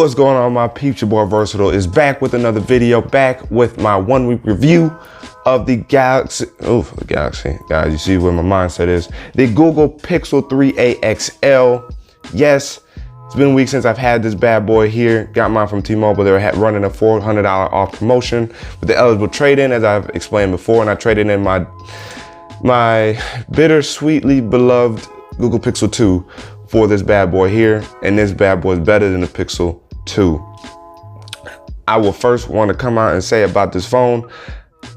What's going on, my peeps? Your boy Versatile is back with another video, back with my 1 week review of the Galaxy, guys, you see where my mindset is. The Google Pixel 3a XL. Yes, it's been a week since I've had this bad boy here. Got mine from T-Mobile. They were running a $400 off promotion with the eligible trade-in, as I've explained before, and I traded in my bittersweetly beloved Google Pixel 2 for this bad boy here, and this bad boy is better than the Pixel 2. I will first want to come out and say about this phone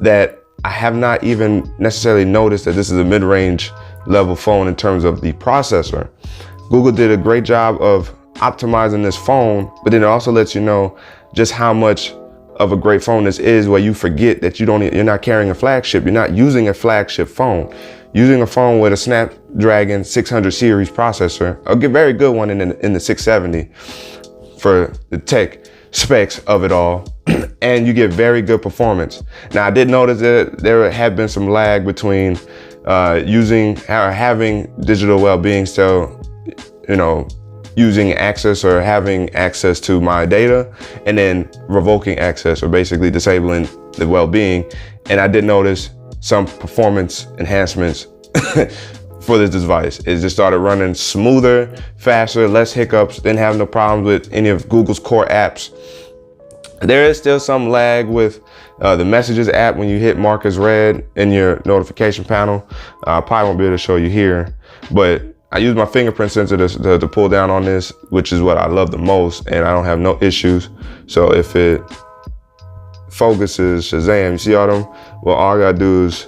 that I have not even necessarily noticed that this is a mid-range level phone in terms of the processor. Google did a great job of optimizing this phone, but then it also lets you know just how much of a great phone this is, where you forget that you're not carrying a flagship. You're not using a flagship phone. Using a phone with a Snapdragon 600 series processor, a very good one in the 670 for the tech specs of it all, and you get very good performance. Now, I did notice that there had been some lag between using or having digital well-being, so using access or having access to my data, and then revoking access or basically disabling the well-being. And I did notice some performance enhancements for this device. It just started running smoother, faster, less hiccups, didn't have no problems with any of Google's core apps. There is still some lag with the Messages app when you hit mark as read in your notification panel. I probably won't be able to show you here, but I use my fingerprint sensor to pull down on this, which is what I love the most, and I don't have no issues. So if it focuses, Shazam, you see all them? Well, all I gotta do is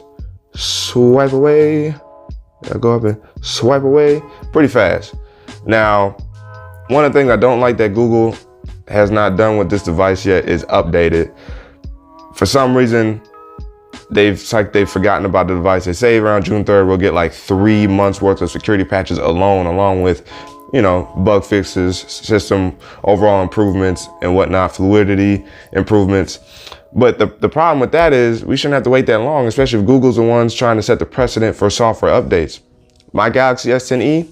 swipe away. I go up and swipe away pretty fast. Now, one of the things I don't like that Google has not done with this device yet is update it. For some reason, they've forgotten about the device. They say around June 3rd, we'll get like 3 months worth of security patches along with, bug fixes, system overall improvements and whatnot, fluidity improvements. But the problem with that is we shouldn't have to wait that long, especially if Google's the ones trying to set the precedent for software updates. My Galaxy S10e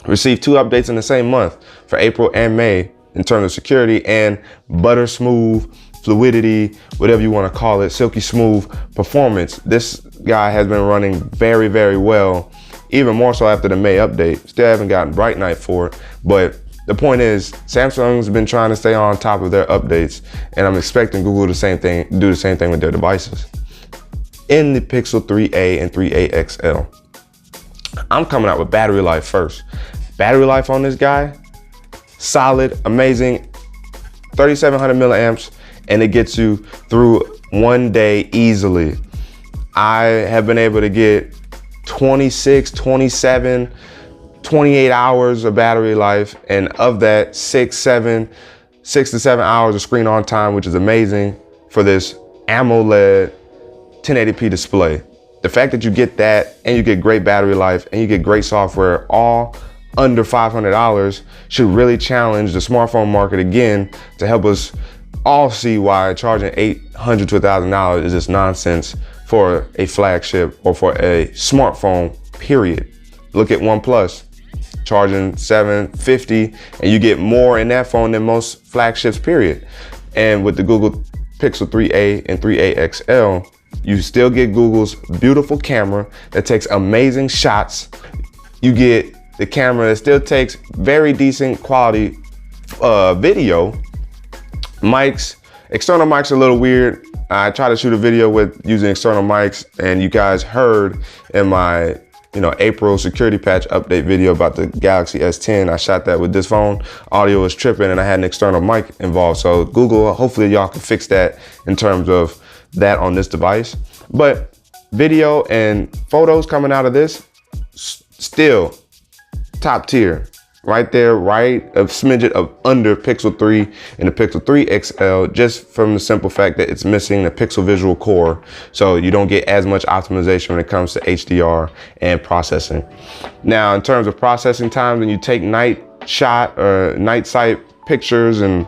received 2 updates in the same month for April and May in terms of security and butter smooth fluidity, whatever you want to call it, silky smooth performance. This guy has been running very, very well, even more so after the May update. Still haven't gotten Bright Night for it, but the point is, Samsung's been trying to stay on top of their updates, and I'm expecting Google to do the same thing with their devices. In the Pixel 3a and 3a XL, I'm coming out with battery life first. Battery life on this guy, solid, amazing, 3,700 milliamps, and it gets you through 1 day easily. I have been able to get 26, 27, 28 hours of battery life, and of that 6 to 7 hours of screen on time, which is amazing for this AMOLED 1080p display. The fact that you get that, and you get great battery life, and you get great software, all under $500, should really challenge the smartphone market again, to help us all see why charging $800 to $1,000 is just nonsense for a flagship or for a smartphone, period. Look at OnePlus, charging $750, and you get more in that phone than most flagships, period. And with the Google Pixel 3a and 3a XL, you still get Google's beautiful camera that takes amazing shots. You get the camera that still takes very decent quality video. Mics, external mics are a little weird. I tried to shoot a video with using external mics, and you guys heard in my April security patch update video about the Galaxy S10. I shot that with this phone. Audio was tripping, and I had an external mic involved. So Google, hopefully y'all can fix that in terms of that on this device. But video and photos coming out of this, still top tier. Right there, right a smidget of under Pixel 3 and the Pixel 3 XL, just from the simple fact that it's missing the Pixel Visual Core. So you don't get as much optimization when it comes to HDR and processing. Now, in terms of processing time, when you take night shot or night sight pictures and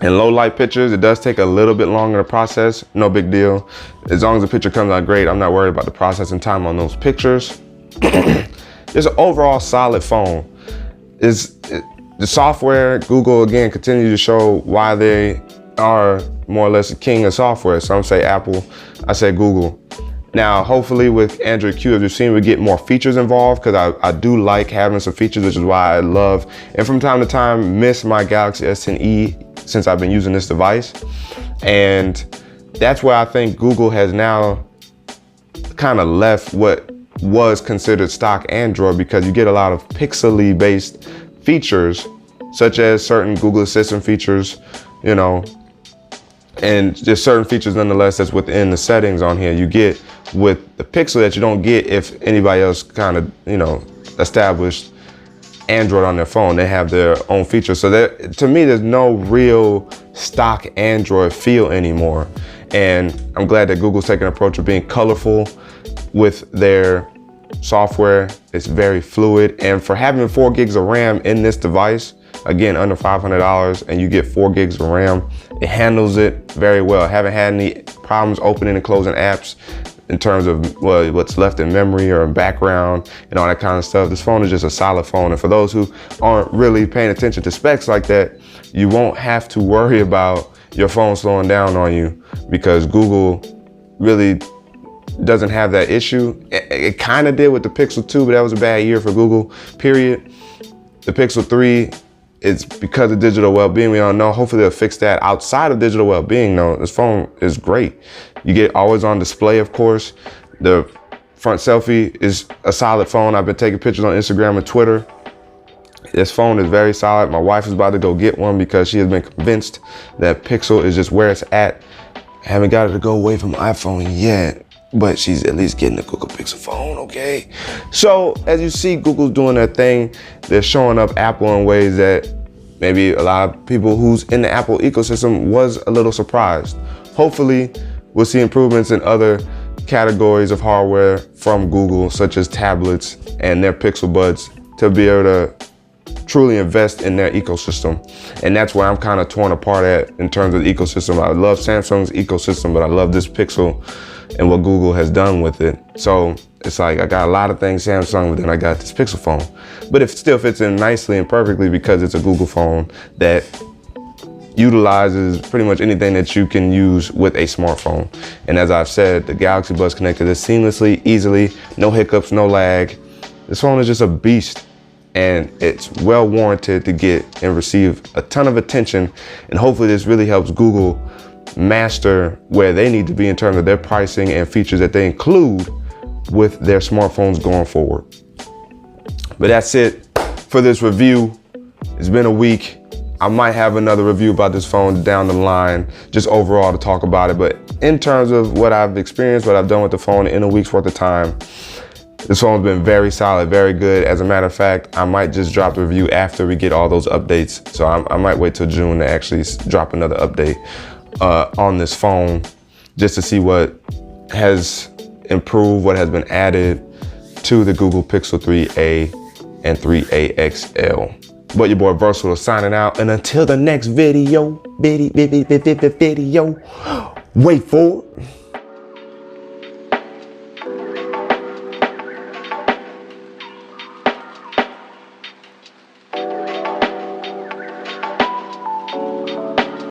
low light pictures, it does take a little bit longer to process. No big deal. As long as the picture comes out great, I'm not worried about the processing time on those pictures. It's an overall solid phone. the software, Google again continue to show why they are more or less the king of software. Some say Apple, I say Google. Now, hopefully with Android Q, as you've seen, we get more features involved, because I do like having some features, which is why I love, and from time to time, miss my Galaxy S10e since I've been using this device. And that's where I think Google has now kind of left what was considered stock Android, because you get a lot of pixely based features, such as certain Google Assistant features, you know, and just certain features nonetheless that's within the settings on here you get with the Pixel that you don't get if anybody else kind of, you know, established Android on their phone. They have their own features. So that, to me, there's no real stock Android feel anymore. And I'm glad that Google's taking an approach of being colorful with their software. It's very fluid. And for having 4 gigs of RAM in this device, again, under $500, and you get 4 gigs of RAM, it handles it very well. I haven't had any problems opening and closing apps in terms of what's left in memory or in background and all that kind of stuff. This phone is just a solid phone. And for those who aren't really paying attention to specs like that, you won't have to worry about your phone slowing down on you, because Google really doesn't have that issue. It kind of did with the Pixel 2, but that was a bad year for Google, period. The Pixel 3, it's because of digital well-being. We all know, hopefully they'll fix that. Outside of digital well-being though, this phone is great. You get always on display, of course. The front selfie is a solid phone. I've been taking pictures on Instagram and Twitter. This phone is very solid. My wife is about to go get one because she has been convinced that Pixel is just where it's at. I haven't got it to go away from iPhone yet, but she's at least getting a Google Pixel phone, okay? So as you see, Google's doing their thing. They're showing up Apple in ways that maybe a lot of people who's in the Apple ecosystem was a little surprised. Hopefully, we'll see improvements in other categories of hardware from Google, such as tablets and their Pixel Buds, to be able to truly invest in their ecosystem. And that's where I'm kind of torn apart at in terms of the ecosystem. I love Samsung's ecosystem, but I love this Pixel and what Google has done with it. So it's like I got a lot of things Samsung, but then I got this Pixel phone. But it still fits in nicely and perfectly because it's a Google phone that utilizes pretty much anything that you can use with a smartphone. And as I've said, the Galaxy Buds connect to this seamlessly, easily, no hiccups, no lag. This phone is just a beast, and it's well warranted to get and receive a ton of attention. And hopefully this really helps Google master where they need to be in terms of their pricing and features that they include with their smartphones going forward. But that's it for this review. It's been a week. I might have another review about this phone down the line, just overall to talk about it. But in terms of what I've experienced, what I've done with the phone in a week's worth of time, this phone's been very solid, very good. As a matter of fact, I might just drop the review after we get all those updates. So I might wait till June to actually drop another update on this phone, just to see what has improved, what has been added to the Google Pixel 3a and 3a XL. But your boy Versatile signing out, and until the next video, wait for it.